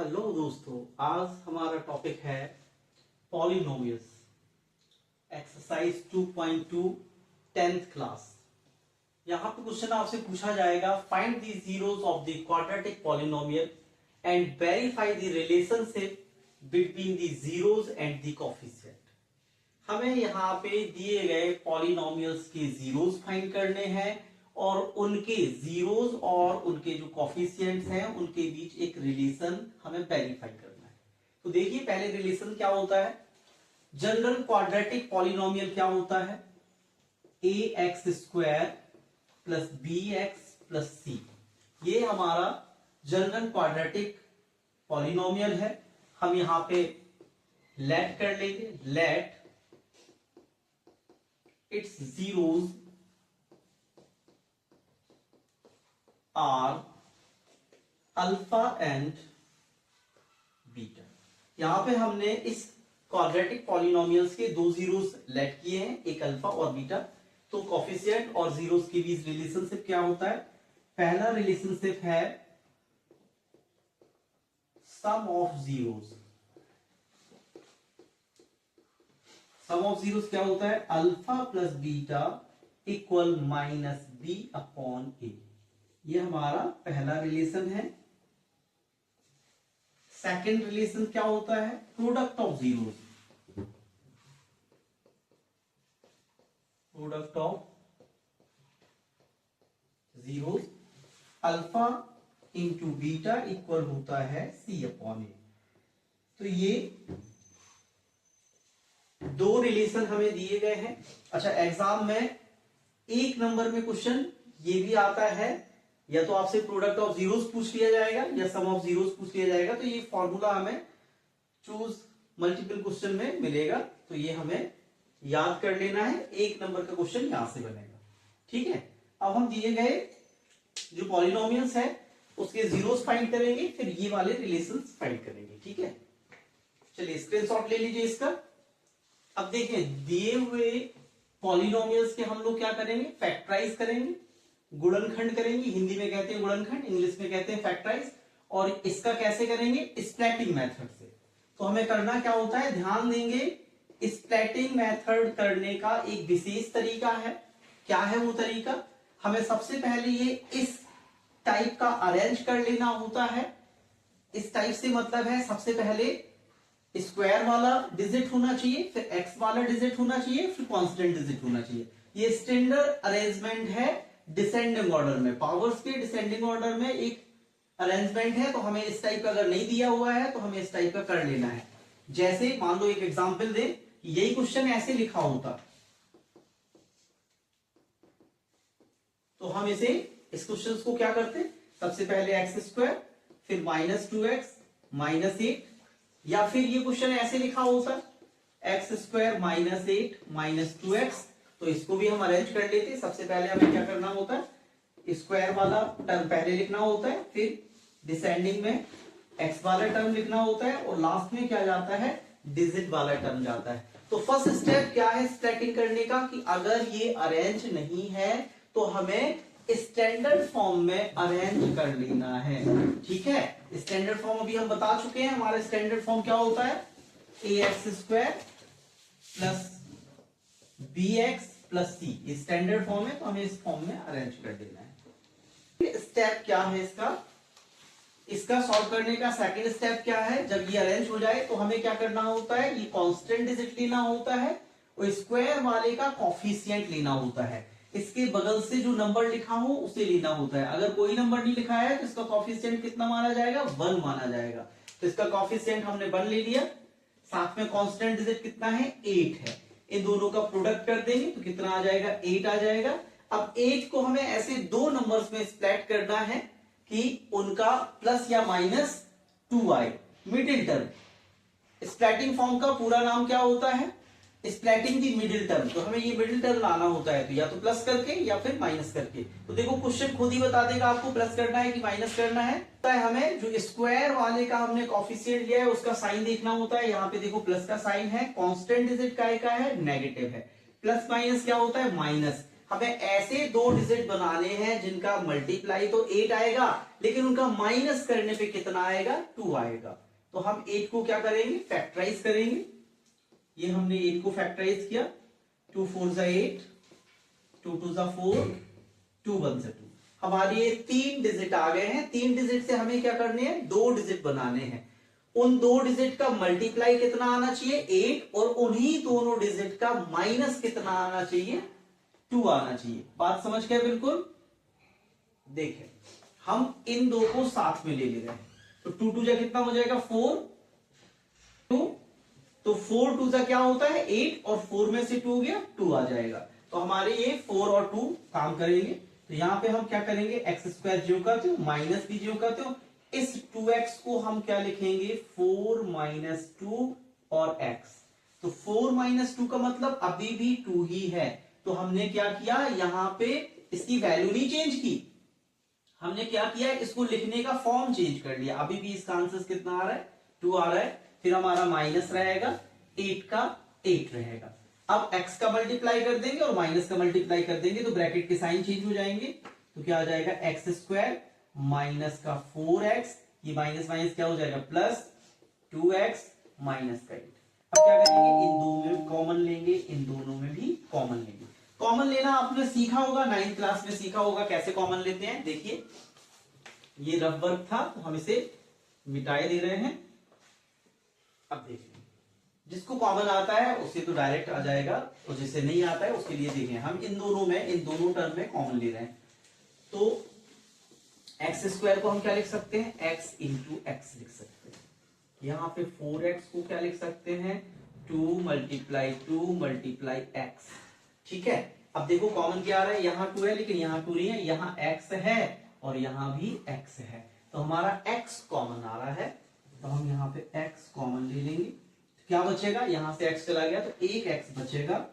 Hello दोस्तों, आज हमारा टॉपिक है पॉलिनोमियल्स, एक्सरसाइज 2.2 10th क्लास। यहाँ पे क्वेश्चन आपसे पूछा जाएगा, find the zeros of the quadratic polynomial and verify the relationship between the zeros and the coefficient. हमें यहाँ पे दिए गए पॉलिनोमियल्स के जीरोस फाइंड करने हैं और उनके जीरोस और उनके जो कोएफिशिएंट्स हैं उनके बीच एक रिलेशन हमें वेरीफाई करना है। तो देखिए, पहले रिलेशन क्या होता है। जनरल क्वाड्रेटिक पॉलिनोमियल क्या होता है? ax² plus bx plus c। ये हमारा जनरल क्वाड्रेटिक पॉलिनोमियल है। हम यहां पे लेट कर लेंगे, let it's zeros are alpha and beta. यहां पे हमने इस क्वाड्रेटिक पॉलिनोमियल्स के दो जीरोस लेट किए हैं, एक अल्फा और बीटा। तो कोएफिशिएंट और जीरोस के बीच रिलेशनशिप क्या होता है? पहला रिलेशनशिप है sum of zeros. Sum of zeros क्या होता है? Alpha plus beta equal minus B upon A. ये हमारा पहला रिलेशन है। सेकंड रिलेशन क्या होता है? Product of zeros. Product of zeros alpha into beta equal होता है सी अपॉन ए। तो ये दो रिलेशन हमें दिए गए हैं। अच्छा, एग्जाम में एक नंबर में क्वेश्चन ये भी आता है, या तो आपसे प्रोडक्ट ऑफ जीरोस पूछ लिया जाएगा या सम ऑफ जीरोस पूछ लिया जाएगा। तो ये फॉर्मूला हमें चूज मल्टीपल क्वेश्चन में मिलेगा, तो ये हमें याद कर लेना है। एक नंबर का क्वेश्चन यहां से बनेगा। ठीक है, अब हम दिए गए जो पॉलिनोमियल्स है उसके जीरोस फाइंड करेंगे, फिर ये वाले रिलेशंस फाइंड करेंगे। ठीक है, चलिए स्क्रीनशॉट ले लीजिए इसका। अब देखें, दिए हुए पॉलिनोमियल्स के हम लोग क्या करेंगे? फैक्टराइज करेंगे, गुणनखंड करेंगे। हिंदी में कहते हैं गुणनखंड, इंग्लिश में कहते हैं फैक्टराइज। और इसका कैसे करेंगे? स्प्लिटिंग मेथड से। तो हमें करना क्या होता है, ध्यान देंगे। स्प्लिटिंग मेथड करने का एक विशेष तरीका है। क्या है वो तरीका? हमें सबसे पहले ये इस टाइप का अरेंज कर लेना होता है। इस टाइप से मतलब है, सबसे पहले स्क्वायर वाला डिजिट होना चाहिए, फिर एक्स वाला डिजिट होना चाहिए, फिर कांस्टेंट डिजिट होना चाहिए। ये स्टैंडर्ड अरेंजमेंट है डिसेंडिंग ऑर्डर में। पावर्स के डिसेंडिंग ऑर्डर में एक अरेंजमेंट है। तो हमें इस टाइप का अगर नहीं दिया हुआ है तो हमें इस टाइप का कर लेना है। जैसे मान लो एक एग्जांपल दे, यही क्वेश्चन ऐसे लिखा होता तो हम इसे इस क्वेश्चन को क्या करते? सबसे पहले x², फिर -2x -8, या फिर ये क्वेश्चन ऐसे लिखा होता x² -8 -2x। तो इसको भी हम अरेंज कर लेते। सबसे पहले हमें क्या करना होता है? स्क्वायर वाला टर्म पहले लिखना होता है, फिर डिसेंडिंग में x वाला टर्म लिखना होता है, और लास्ट में क्या जाता है? डिजिट वाला टर्म जाता है। तो फर्स्ट स्टेप क्या है स्प्लिटिंग करने का, कि अगर ये अरेंज नहीं है तो हमें स्टैंडर्ड फॉर्म में अरेंज कर लेना है। ठीक है, स्टैंडर्ड फॉर्म अभी हम बता चुके हैं। हमारा स्टैंडर्ड फॉर्म क्या होता है? ax² plus bx plus c। Standard form है, तो हमें इस फॉर्म में अरेंज कर देना है। स्टेप क्या है इसका सॉल्व करने का सेकंड स्टेप क्या है? जब ये अरेंज हो जाए तो हमें क्या करना होता है? ये कांस्टेंट डिजिट लेना होता है और स्क्वायर वाले का कोएफिशिएंट लेना होता है। इसके बगल से जो नंबर लिखा हो उसे लेना होता है। अगर कोई नंबर नहीं लिखा है तो इसका कोएफिशिएंट कितना माना जाएगा? 1 माना जाएगा। तो इसका कोएफिशिएंट हमने 1 ले लिया। साथ में कांस्टेंट डिजिट कितना है? 8 है। इन दोनों का प्रोडक्ट कर देंगे तो कितना आ जाएगा? 8 आ जाएगा। अब 8 को हमें ऐसे दो नंबर्स में स्प्लिट करना है कि उनका प्लस या माइनस 2 आए, मिडिल टर्म। स्प्लिटिंग फॉर्म का पूरा नाम क्या होता है? स्प्लिटिंग दी मिडिल टर्म। तो हमें ये मिडिल टर्म लाना होता है, तो या तो प्लस करके या फिर माइनस करके। तो देखो क्वेश्चन खुद ही बता देगा आपको प्लस करना है कि माइनस करना है। तो हमें जो स्क्वायर वाले का हमने कोएफिशिएंट लिया है उसका साइन देखना होता है। यहाँ पे देखो प्लस का साइन है, कांस्टेंट डिजिट का है, नेगेटिव है। प्लस माइनस क्या होता है? माइनस। हमें ऐसे दो डिजिट बनाने हैं जिनका मल्टीप्लाई तो 8 आएगा, लेकिन उनका माइनस करने पे कितना आएगा, 2 आएगा। तो हम 8 को क्या करेंगे, फैक्टराइज करेंगे। ये हमने 8 को फैक्टराइज किया, 2 4 जा 8, 2 2 जा 4, 2 1 जा 2। हमारे ये 3 डिजिट आ गए हैं। 3 डिजिट से हमें क्या करने हैं, 2 डिजिट बनाने हैं। उन 2 डिजिट का मल्टीप्लाई कितना आना चाहिए, 8, और उन्हीं दोनों डिजिट का माइनस कितना आना चाहिए, 2 आना चाहिए। बात समझ गए बिल्कुल। देखें, हम इन दो को साथ में ले रहे हैं, तो 2 2 जा कितना हो जाएगा, 4 2, तो 4 2 जा क्या होता है, 8, और 4 में से 2 गया, 2 आ जाएगा। तो हमारे ये 4 और 2 काम करेंगे। तो यहां पे हम क्या करेंगे, एक्स स्क्वायर ज्यों करते हो, माइनस भी ज्यों करते हो, इस 2x को हम क्या लिखेंगे, 4 माइनस 2 और x। तो 4 माइनस 2 का मतलब अभी भी 2 ही है। तो हमने क्या किया, यहां पे इसकी वैल्यू नहीं चेंज की, हमने क्या किया, इसको लिखने का फॉर्म चेंज कर लिया। अभी भी इसका आंसर कितना आ रहा है, 2 आ रहा है। फिर हमारा माइनस रहेगा, 8 का 8 रहेगा। अब x का मल्टीप्लाई कर देंगे और माइनस का मल्टीप्लाई कर देंगे, तो ब्रैकेट के साइन चेंज हो जाएंगे। तो क्या आ जाएगा, एक्स स्क्वायर माइनस का 4x, ये माइनस माइनस क्या हो जाएगा, प्लस 2x माइनस का 8। अब क्या करेंगे, इन दोनों में कॉमन लेंगे, इन दोनों में भी कॉमन लेंगे। कॉमन लेना आपने सीखा होगा, 9th क्लास में सीखा होगा कैसे कॉमन लेते हैं। देखिए, ये रफ वर्क था, तो हम इसे मिटाए दे रहे हैं। अब देखिए, जिसको कॉमन आता है उसे तो डायरेक्ट आ जाएगा, और जिसे नहीं आता है उसके लिए देखें, हम इन दोनों टर्म में कॉमन ले रहे हैं। तो एक्स स्क्वायर को हम क्या लिख सकते हैं, एक्स इंटू एक्स लिख सकते हैं। यहाँ पे 4x को क्या लिख सकते हैं, 2 मल्टीप्लाई x। ठीक है। अब देखो कॉमन क्या आ रहा है, यहाँ 2 है लेकिन यहाँ 2 नहीं है, यहाँ x है और यहाँ भी x है, तो हमारा x कॉमन आ रहा है। तो हम यहाँ पे x कॉमन ले लेंगे, क्या बचेगा, यहां से x चला गया तो एक x बचेगा,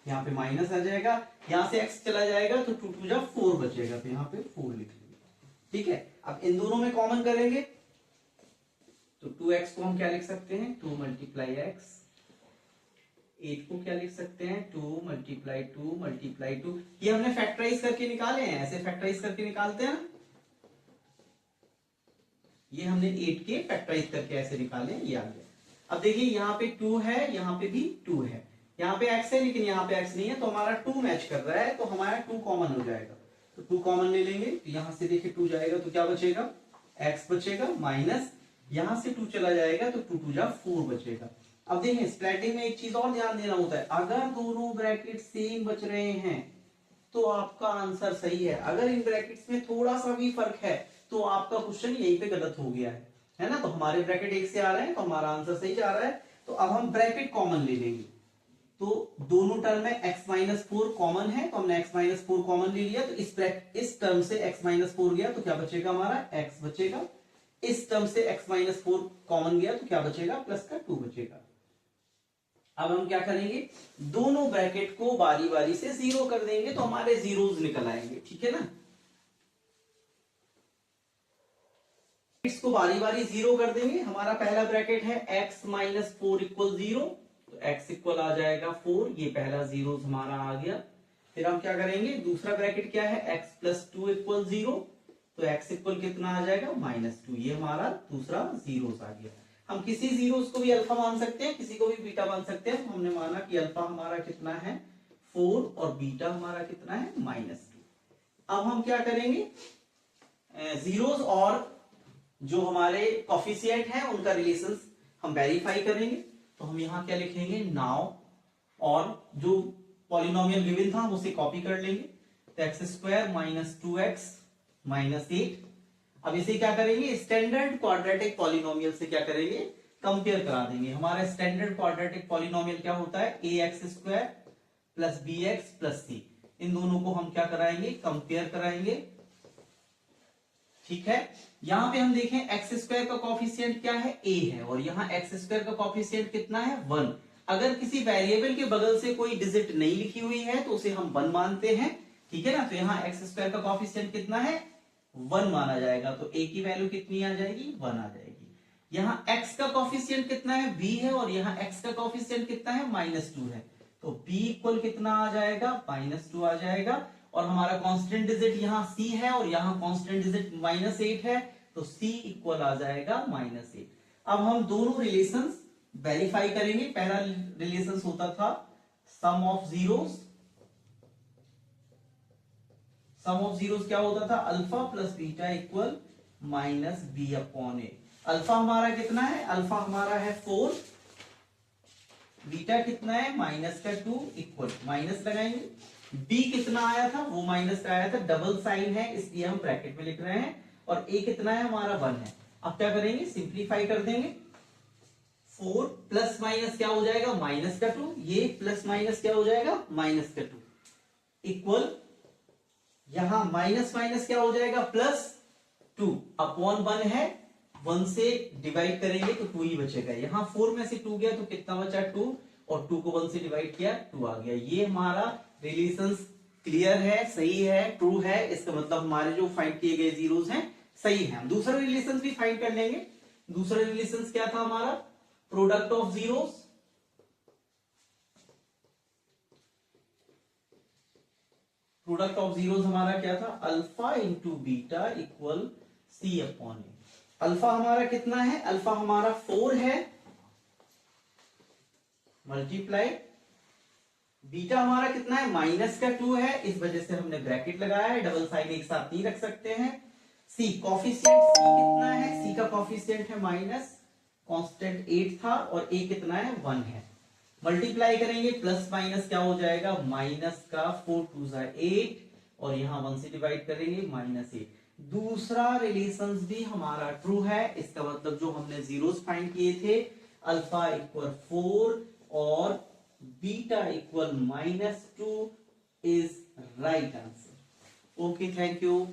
यहाँ पे माइनस आ जाएगा, यहां से x चला जाएगा तो 2 2 जा 4 बचेगा, तो यहाँ पे 4 लिख लेंगे। ठीक है। अब इन दोनों में कॉमन करेंगे, तो 2x को हम क्या लिख सकते हैं, 2 मल्टीप्लाई x। 8 को क्या लिख सकते हैं, 2 मल्टीप्लाई 2। ये हमने फैक्टराइज करके निकाले हैं, ऐसे फैक्टराइज करके निकालते हैं। ये हमने 8 के फैक्टराइज करके ऐसे निकाले, ये आ गया। अब देखिए, यहाँ पे 2 है, यहाँ पे भी 2 है, यहाँ पे x है लेकिन यहाँ पे x नहीं है, तो हमारा 2 मैच कर रहा है, तो हमारा 2 कॉमन हो जाएगा। तो 2 कॉमन ले लेंगे, तो यहां से देखिए 2 जाएगा तो क्या बचेगा, x बचेगा, माइनस यहां से 2 चला जाएगा तो 2 2 जा 4 बचेगा। अब देखिए, स्प्लिटिंग में एक चीज और ध्यान देना होता है, अगर दोनों ब्रैकेट सेम बच रहे हैं तो आपका आंसर सही है। अगर इन ब्रैकेट्स में थोड़ा सा भी फर्क है तो आपका क्वेश्चन यहीं पे गलत हो गया है ना। तो हमारे ब्रैकेट एक से आ रहे हैं तो हमारा आंसर सही जा रहा है। तो अब हम ब्रैकेट कॉमन ले लेंगे, तो दोनों टर्म में x माइनस 4 कॉमन है, तो हमने x माइनस 4 कॉमन ले लिया, तो इस टर्म से x माइनस 4 गया तो क्या बचेगा, हमारा x बचेगा। इस टर्म से x माइनस 4 कॉमन गया तो क्या बचेगा, प्लस का 2 बचेगा। अब हम क्या करेंगे, दोनों ब्रैकेट को बारी बारी से 0 कर देंगे, तो हमारे जीरोस निकल आएंगे। ठीक है ना, को बारी बारी 0 कर देंगे। हमारा पहला ब्रैकेट है x माइनस 4 इक्वल 0, तो x इक्वल आ जाएगा 4, ये पहला जीरो हमारा आ गया। फिर हम क्या करेंगे, दूसरा ब्रैकेट क्या है, x प्लस 2 इक्वल 0, तो x इक्वल कितना आ जाएगा, माइनस 2, ये हमारा दूसरा जीरोस आ गया। हम किसी जीरोस को भी अल्फा मान सकते हैं, किसी को भी बीटा मान सकते हैं। तो हमने माना कि अल्फा हमारा कितना है 4 और बीटा हमारा कितना है -2। अब हम क्या करेंगे, जीरोस और जो हमारे कॉफिशिएंट हैं उनका रिलेशन हम वेरीफाई करेंगे। तो हम यहाँ क्या लिखेंगे, नाउ, और जो पॉलिनोमियल गिवन था हम उसे कॉपी कर लेंगे। तो x square minus 2x minus 8। अब इसे क्या करेंगे, स्टैंडर्ड क्वाड्रेटिक पॉलिनोमियल से क्या करेंगे, कंपेयर करा देंगे। हमारा स्टैंडर्ड क्वाड्रेटिक पॉलिनोमियल क्या होता है, ax square plus bx plus c। इन दोनों को हम क्या कराएंगे, कंपेयर कराएंगे। ठीक है, यहां पे हम देखें एक्स स्क्वायर का कॉफिशिएंट क्या है, a है, और यहाँ एक्स स्क्वायर का कॉफिशिएंट कितना है 1। अगर किसी वेरिएबल के बगल से कोई डिजिट नहीं लिखी हुई है तो उसे हम 1 मानते हैं। ठीक है ना, तो यहाँ एक्स स्क्वायर का कॉफिशिएंट कितना है 1 माना जाएगा, तो a की वैल्यू कितनी आ जाएगी, 1 आ जाएगी। यहाँ x का कॉफिशिएंट कितना है b है, और यहाँ x का कॉफिशिएंट कितना है -2 है, तो b इक्वल कितना आ जाएगा, -2 आ जाएगा। और हमारा कांस्टेंट डिजिट यहाँ c है और यहाँ कांस्टेंट डिजिट -8 है, तो c इक्वल आ जाएगा -8। अब हम दोनों रिलेशंस वेरीफाई करेंगे। पहला रिलेशंस होता था sum of zeros. Sum of zeros क्या होता था, alpha plus beta equal -b/a। Alpha हमारा कितना है, अल्फा हमारा है 4, बीटा कितना है -2 इक्वल माइनस लगाएंगे। b कितना आया था, वो माइनस का आया था, डबल साइन है इसलिए हम ब्रैकेट में लिख रहे हैं। और a कितना है हमारा 1 है। अब क्या करेंगे, सिंप्लीफाई कर देंगे। 4 प्लस माइनस क्या हो जाएगा, -2, ये प्लस माइनस क्या हो जाएगा, -2 इक्वल, यहां माइनस माइनस क्या हो जाएगा, +2 अपॉन 1 है, 1 से डिवाइड करेंगे तो 2 ही बचेगा। यहां 4 में से 2 गया तो कितना बचा, 2, और 2 को 1 से डिवाइड किया, 2 आ गया। ये हमारा रिलेशंस क्लियर है, सही है, ट्रू है। इसका मतलब हमारे जो फाइंड किए गए जीरोस हैं सही है। हम दूसरा रिलेशन भी फाइंड कर लेंगे। दूसरा रिलेशन क्या था हमारा, product of zeros. Product of zeros हमारा क्या था, alpha into beta equal c/a। Alpha हमारा कितना है, अल्फा हमारा 4 है, मल्टीप्लाई बीटा हमारा कितना है, -2 है, इस वजह से हमने ब्रैकेट लगाया है, डबल साइन एक साथ नहीं रख सकते हैं। सी कॉफिशिएंट सी कितना है, सी का कॉफिशिएंट है माइनस, कांस्टेंट 8 था, और ए कितना है, 1 है। मल्टीप्लाई करेंगे, प्लस माइनस क्या हो जाएगा, माइनस का 4 2 8, और यहां 1 से डिवाइड करेंगे, -8। दूसरा रिलेशंस भी हमारा ट्रू है। इसका मतलब जो हमने जीरोस फाइंड किए थे, अल्फा इक्वल 4 और beta equal -2 is right answer. Okay, thank you.